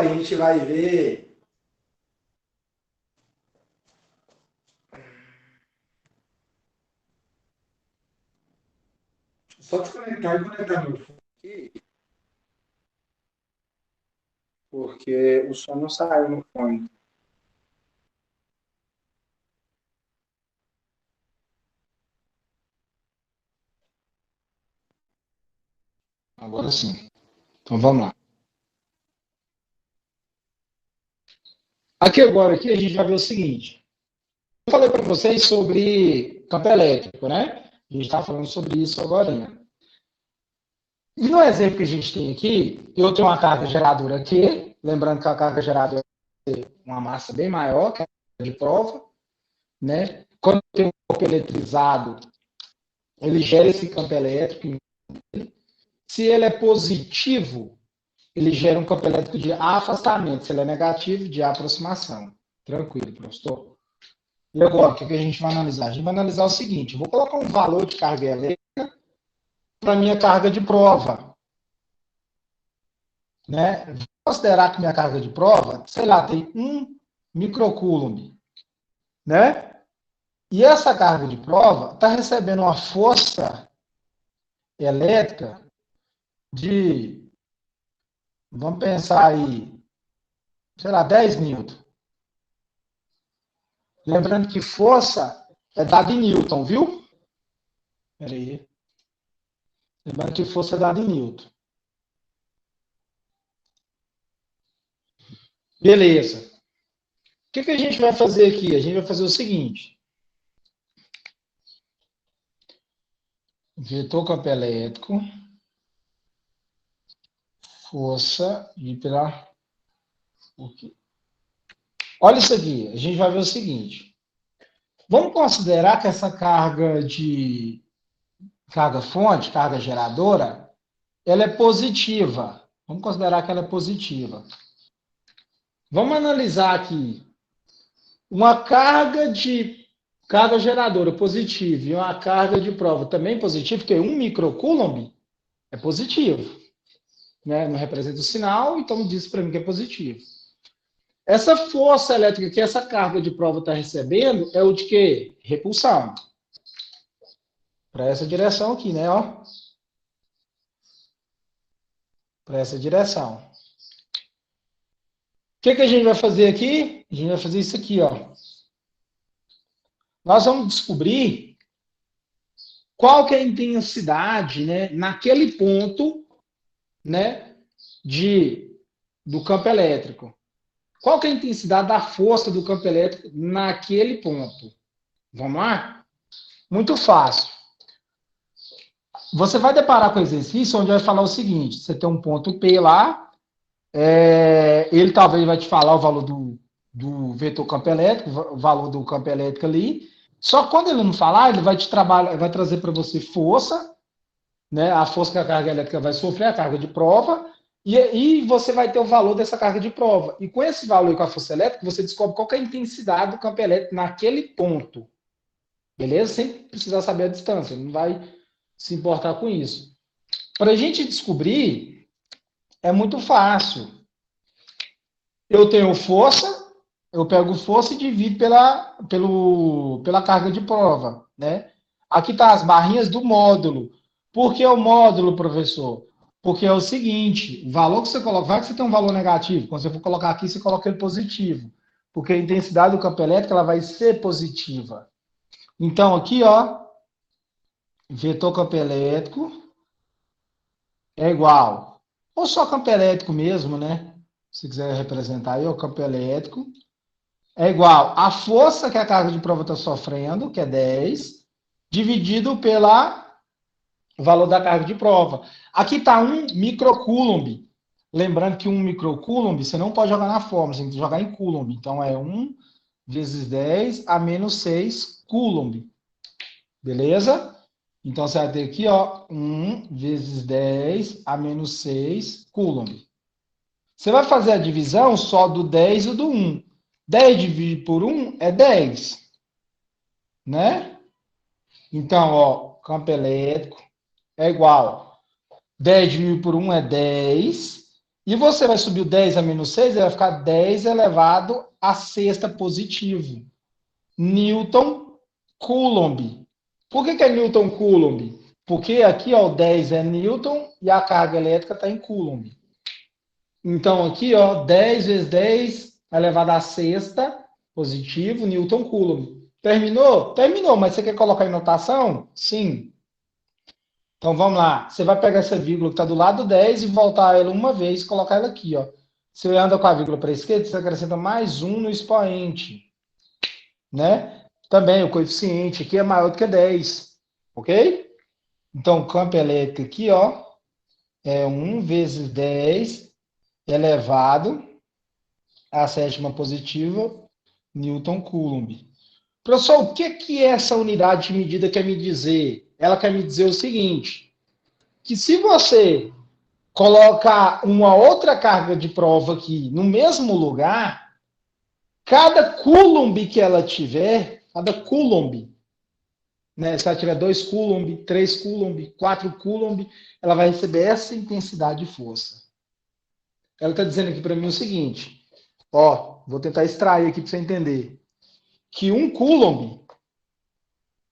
a gente vai ver. Só desconectar e conectar meu fone aqui, porque o som não saiu no fone. Agora sim. Então vamos lá. Aqui agora aqui a gente vai ver o seguinte. Eu falei para vocês sobre campo elétrico, né? A gente está falando sobre isso agora. E no exemplo que a gente tem aqui, eu tenho uma carga geradora aqui, lembrando que a carga geradora é uma massa bem maior que a de prova, né? Quando tem um corpo eletrizado, ele gera esse campo elétrico. Se ele é positivo, ele gera um campo elétrico de afastamento. Se ele é negativo, de aproximação. Tranquilo, professor. E agora, o que a gente vai analisar? A gente vai analisar o seguinte: eu vou colocar um valor de carga elétrica para a minha carga de prova. Né? Vou considerar que minha carga de prova, sei lá, tem 1 microcoulomb. Né? E essa carga de prova está recebendo uma força elétrica de, vamos pensar aí, sei lá, 10 newton. Lembrando que força é dada em newton, viu? Espera aí. Lembrando que força é dada em newton. Beleza. O que a gente vai fazer aqui? A gente vai fazer o seguinte. Vetor campo elétrico. Força de pela... Olha isso aqui. A gente vai ver o seguinte. Vamos considerar que essa carga de carga fonte, carga geradora, ela é positiva. Vamos considerar que ela é positiva. Vamos analisar aqui. Uma carga de carga geradora positiva e uma carga de prova também positiva, porque 1 microcoulomb é positivo. Né? Não representa o sinal, então diz para mim que é positivo. Essa força elétrica que essa carga de prova está recebendo é o de quê? Repulsão. Para essa direção aqui, né? Ó. Para essa direção. O que a gente vai fazer aqui? A gente vai fazer isso aqui, ó. Nós vamos descobrir qual que é a intensidade, né, naquele ponto, né, do campo elétrico. Qual que é a intensidade da força do campo elétrico naquele ponto? Vamos lá? Muito fácil. Você vai deparar com o exercício onde vai falar o seguinte: você tem um ponto P lá, ele talvez vai te falar o valor do vetor campo elétrico, o valor do campo elétrico ali. Só que quando ele não falar, ele vai vai trazer para você força, né? A força que a carga elétrica vai sofrer, a carga de prova, e você vai ter o valor dessa carga de prova. E com esse valor e com a força elétrica, você descobre qual é a intensidade do campo elétrico naquele ponto. Beleza? Sem precisar saber a distância, não vai se importar com isso. Para a gente descobrir, é muito fácil. Eu tenho força, eu pego força e divido pela carga de prova, né? Aqui tá as barrinhas do módulo. Por que o módulo, professor? Porque é o seguinte, o valor que você coloca, vai que você tem um valor negativo, quando você for colocar aqui, você coloca ele positivo, porque a intensidade do campo elétrico ela vai ser positiva. Então, aqui, ó, vetor campo elétrico é igual, ou só campo elétrico mesmo, né? Se quiser representar aí, o campo elétrico é igual a força que a carga de prova está sofrendo, que é 10, dividido pelo valor da carga de prova. Aqui está 1 microcoulomb. Lembrando que 1 microcoulomb você não pode jogar na fórmula, você tem que jogar em coulomb. Então é 1 vezes 10 a menos 6 coulomb. Beleza? Então você vai ter aqui, ó, 1 vezes 10 a menos 6 coulomb. Você vai fazer a divisão só do 10 e do 1. 10 dividido por 1 é 10. Né? Então, ó, campo elétrico é igual. 10 dividido por 1 é 10. E você vai subir o 10 a menos 6, ele vai ficar 10 elevado a sexta positivo. Newton Coulomb. Por que é Newton Coulomb? Porque aqui ó, o 10 é Newton e a carga elétrica está em Coulomb. Então aqui, ó, 10 vezes 10 elevado a sexta positivo, Newton Coulomb. Terminou? Terminou, mas você quer colocar em notação? Sim. Então vamos lá. Você vai pegar essa vírgula que está do lado do 10 e voltar ela uma vez e colocar ela aqui, ó. Você anda com a vírgula para a esquerda, você acrescenta mais 1 no expoente, né? Também o coeficiente aqui é maior do que 10, ok? Então o campo elétrico aqui, ó, é 1 vezes 10 elevado à sétima positiva, Newton Coulomb. Professor, o que é essa unidade de medida quer me dizer? Ela quer me dizer o seguinte, que se você colocar uma outra carga de prova aqui no mesmo lugar, cada coulomb que ela tiver, cada coulomb, né, se ela tiver 2 coulomb, 3 coulomb, 4 coulomb, ela vai receber essa intensidade de força. Ela está dizendo aqui para mim o seguinte, ó, vou tentar extrair aqui para você entender, que 1 coulomb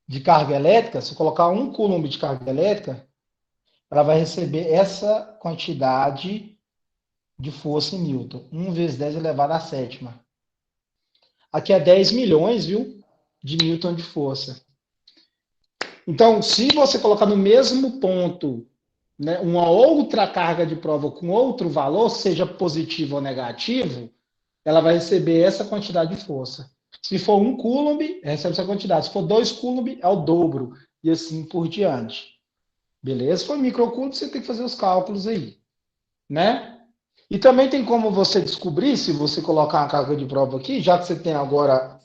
de carga elétrica, se eu colocar 1 coulomb de carga elétrica, ela vai receber essa quantidade de força em Newton. 1 vezes 10 elevado à sétima. Aqui é 10 milhões, viu? De Newton de força. Então, se você colocar no mesmo ponto, né, uma outra carga de prova com outro valor, seja positivo ou negativo, ela vai receber essa quantidade de força. Se for 1 coulomb, recebe essa quantidade. Se for 2 coulomb, é o dobro. E assim por diante. Beleza? Se for microcoulomb, você tem que fazer os cálculos aí. Né? E também tem como você descobrir, se você colocar uma carga de prova aqui, já que você tem agora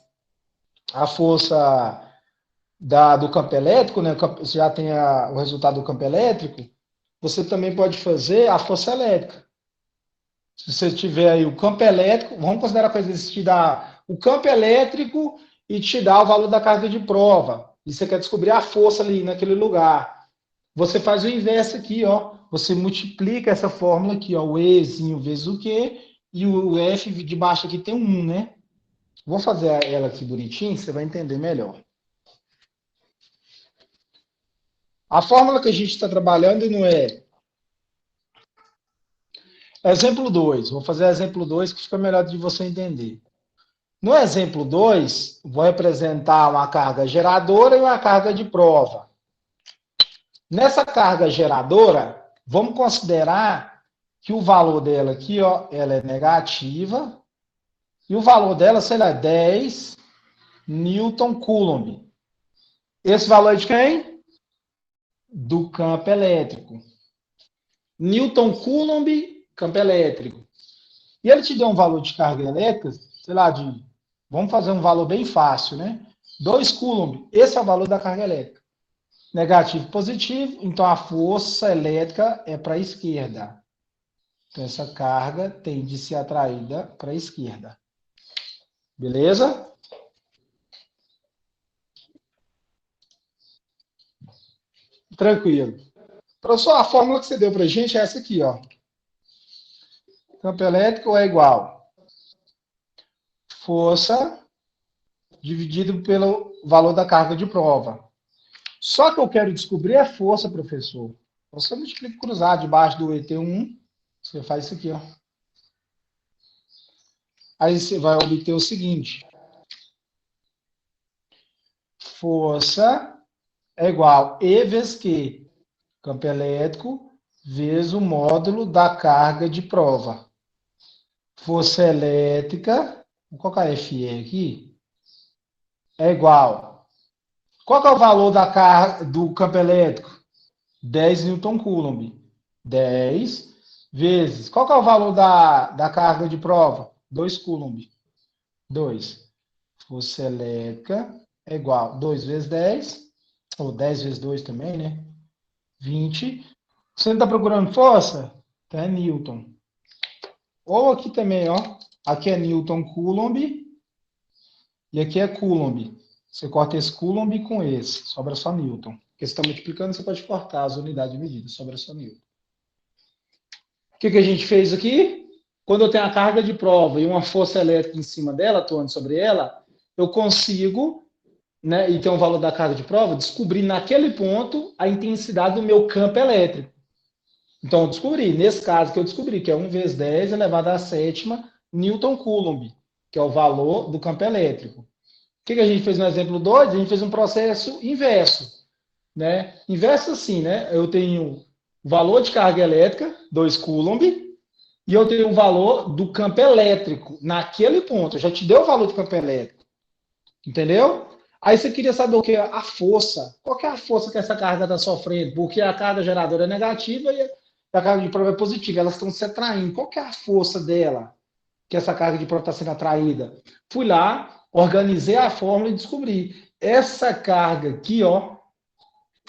a força do campo elétrico, né? Você já tem o resultado do campo elétrico, você também pode fazer a força elétrica. Se você tiver aí o campo elétrico, vamos considerar coisa que te dá o campo elétrico e te dá o valor da carga de prova. E você quer descobrir a força ali naquele lugar. Você faz o inverso aqui, ó. Você multiplica essa fórmula aqui, ó. O Ezinho vezes o Q e o F de baixo aqui tem um 1, né? Vou fazer ela aqui bonitinho, você vai entender melhor. A fórmula que a gente está trabalhando não é... Exemplo 2. Vou fazer exemplo 2 que fica melhor de você entender. No exemplo 2, vou representar uma carga geradora e uma carga de prova. Nessa carga geradora, vamos considerar que o valor dela aqui, ó, ela é negativa, e o valor dela, sei lá, 10 Newton Coulomb. Esse valor é de quem? Do campo elétrico. Newton Coulomb, campo elétrico. E ele te deu um valor de carga elétrica, sei lá, vamos fazer um valor bem fácil, né? 2 Coulomb. Esse é o valor da carga elétrica. Negativo e positivo, então a força elétrica é para a esquerda. Então essa carga tem de ser atraída para a esquerda. Beleza? Tranquilo. Professor, a fórmula que você deu para a gente é essa aqui, ó. Campo elétrico é igual força dividido pelo valor da carga de prova. Só que eu quero descobrir a força, professor. Você multiplica cruzado debaixo do ET1, você faz isso aqui, ó. Aí você vai obter o seguinte. Força é igual E vezes Q, campo elétrico, vezes o módulo da carga de prova. Força elétrica, vou colocar FE aqui, é igual. Qual que é o valor da carga do campo elétrico? 10 Newton Coulomb. 10 vezes. Qual que é o valor da carga de prova? 2 Coulomb. 2. Força elétrica é igual. 2 vezes 10, ou 10 vezes 2 também, né? 20. Você não está procurando força? Então é Newton. Ou aqui também, ó. Aqui é Newton Coulomb e aqui é Coulomb. Você corta esse Coulomb com esse, sobra só Newton. Porque você está multiplicando, você pode cortar as unidades de medida, sobra só Newton. que a gente fez aqui? Quando eu tenho a carga de prova e uma força elétrica em cima dela, atuando sobre ela, eu consigo, né, e tem um valor da carga de prova, descobrir naquele ponto a intensidade do meu campo elétrico. Então, eu descobri, nesse caso que eu descobri, que é 1 vezes 10 elevado à sétima Newton Coulomb, que é o valor do campo elétrico. O que a gente fez no exemplo 2? A gente fez um processo inverso. Né? Inverso assim, né? Eu tenho o valor de carga elétrica, 2 Coulomb, e eu tenho o valor do campo elétrico naquele ponto. Eu já te dei o valor do campo elétrico. Entendeu? Aí você queria saber o que? A força. Qual que é a força que essa carga está sofrendo? Porque a carga geradora é negativa e a carga de prova é positiva. Elas estão se atraindo. Qual que é a força dela? Que essa carga de prova está sendo atraída? Fui lá, organizei a fórmula e descobri. Essa carga aqui, ó,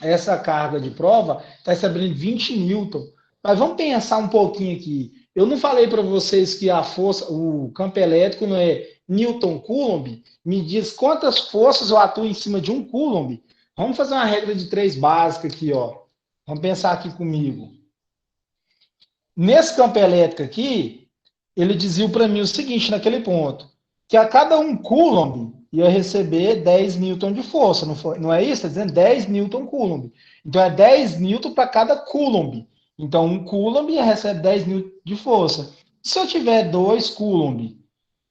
essa carga de prova está recebendo 20 newton. Mas vamos pensar um pouquinho aqui. Eu não falei para vocês que a força, o campo elétrico não é Newton Coulomb? Me diz quantas forças eu atuo em cima de um Coulomb? Vamos fazer uma regra de 3 básica aqui, ó. Vamos pensar aqui comigo. Nesse campo elétrico aqui, ele dizia para mim o seguinte naquele ponto, que a cada 1 Coulomb ia receber 10 newton de força, não é isso? Está dizendo 10 newton Coulomb. Então, é 10 newton para cada Coulomb. Então, 1 Coulomb recebe 10 newton de força. Se eu tiver 2 Coulomb,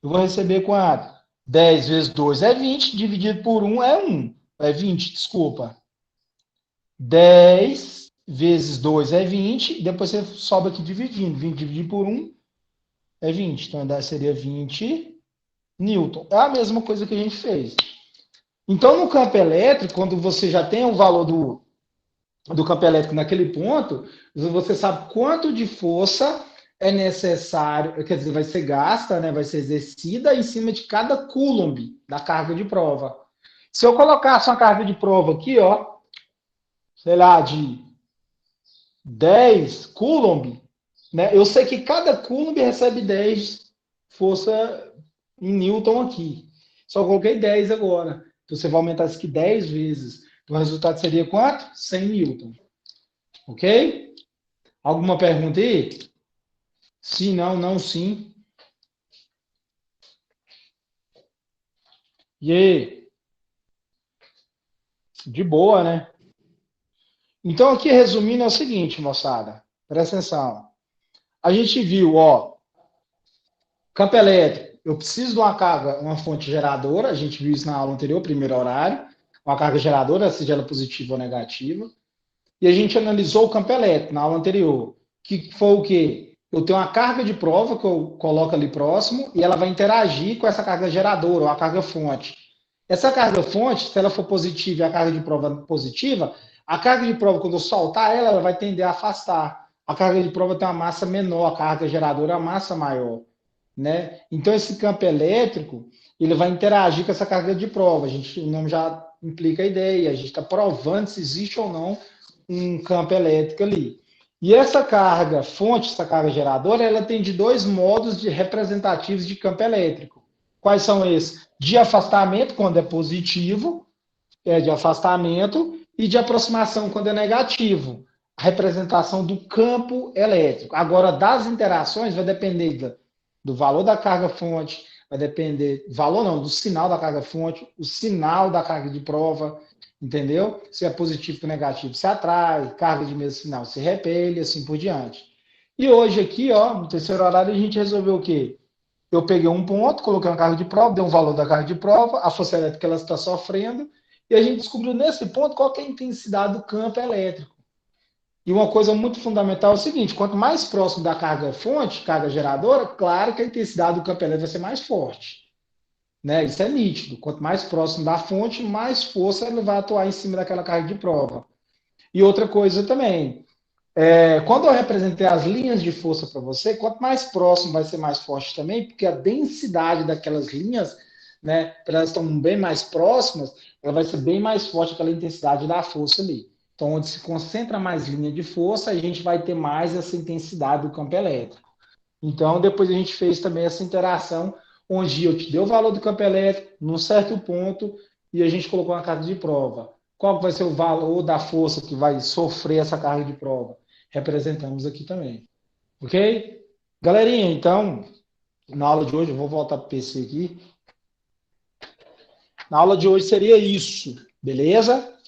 eu vou receber quanto? 10 vezes 2 é 20, dividido por 1 é 1. É 20, desculpa. 10 vezes 2 é 20, depois você sobe aqui dividindo. 20 dividido por 1 é 20. Então, seria 20 newton. É a mesma coisa que a gente fez. Então, no campo elétrico, quando você já tem o valor do campo elétrico naquele ponto, você sabe quanto de força é necessário, quer dizer, vai ser gasta, né, vai ser exercida em cima de cada Coulomb da carga de prova. Se eu colocasse uma carga de prova aqui, ó, sei lá, de 10 Coulomb, né, eu sei que cada Coulomb recebe 10 força em Newton aqui. Só coloquei 10 agora. Então, você vai aumentar isso aqui 10 vezes. Então, o resultado seria quanto? 100 Newton. Ok? Alguma pergunta aí? Sim, não, não, sim. E aí? De boa, né? Então, aqui resumindo é o seguinte, moçada. Presta atenção. A gente viu, ó, campo elétrico. Eu preciso de uma carga, uma fonte geradora. A gente viu isso na aula anterior, primeiro horário. Uma carga geradora, seja ela positiva ou negativa. E a gente analisou o campo elétrico na aula anterior, que foi o quê? Eu tenho uma carga de prova que eu coloco ali próximo e ela vai interagir com essa carga geradora, ou a carga fonte. Essa carga fonte, se ela for positiva e a carga de prova positiva, a carga de prova, quando eu soltar ela, ela vai tender a afastar. A carga de prova tem uma massa menor, a carga geradora é uma massa maior. Né? Então, esse campo elétrico, ele vai interagir com essa carga de prova. O nome já implica a ideia, a gente está provando se existe ou não um campo elétrico ali. E essa carga fonte, essa carga geradora, ela tem de 2 modos de representativos de campo elétrico. Quais são esses? De afastamento, quando é positivo, é de afastamento, e de aproximação, quando é negativo. A representação do campo elétrico. Agora, das interações, vai depender do valor da carga fonte, vai depender, valor não, do sinal da carga fonte, o sinal da carga de prova, entendeu? Se é positivo ou negativo, se atrai, carga de mesmo sinal, se repele, assim por diante. E hoje aqui, ó, no terceiro horário, a gente resolveu o quê? Eu peguei um ponto, coloquei uma carga de prova, dei um valor da carga de prova, a força elétrica que ela está sofrendo, e a gente descobriu nesse ponto qual que é a intensidade do campo elétrico. E uma coisa muito fundamental é o seguinte: quanto mais próximo da carga fonte, carga geradora, claro que a intensidade do campo elétrico vai ser mais forte. Né? Isso é nítido. Quanto mais próximo da fonte, mais força ele vai atuar em cima daquela carga de prova. E outra coisa também, quando eu representei as linhas de força para você, quanto mais próximo vai ser mais forte também, porque a densidade daquelas linhas, né, elas estão bem mais próximas, ela vai ser bem mais forte aquela intensidade da força ali. Então, onde se concentra mais linha de força, a gente vai ter mais essa intensidade do campo elétrico. Então, depois a gente fez também essa interação, onde eu te dei o valor do campo elétrico, num certo ponto, e a gente colocou uma carga de prova. Qual vai ser o valor da força que vai sofrer essa carga de prova? Representamos aqui também. Ok? Galerinha, então, na aula de hoje, eu vou voltar para o PC aqui. Na aula de hoje seria isso, beleza?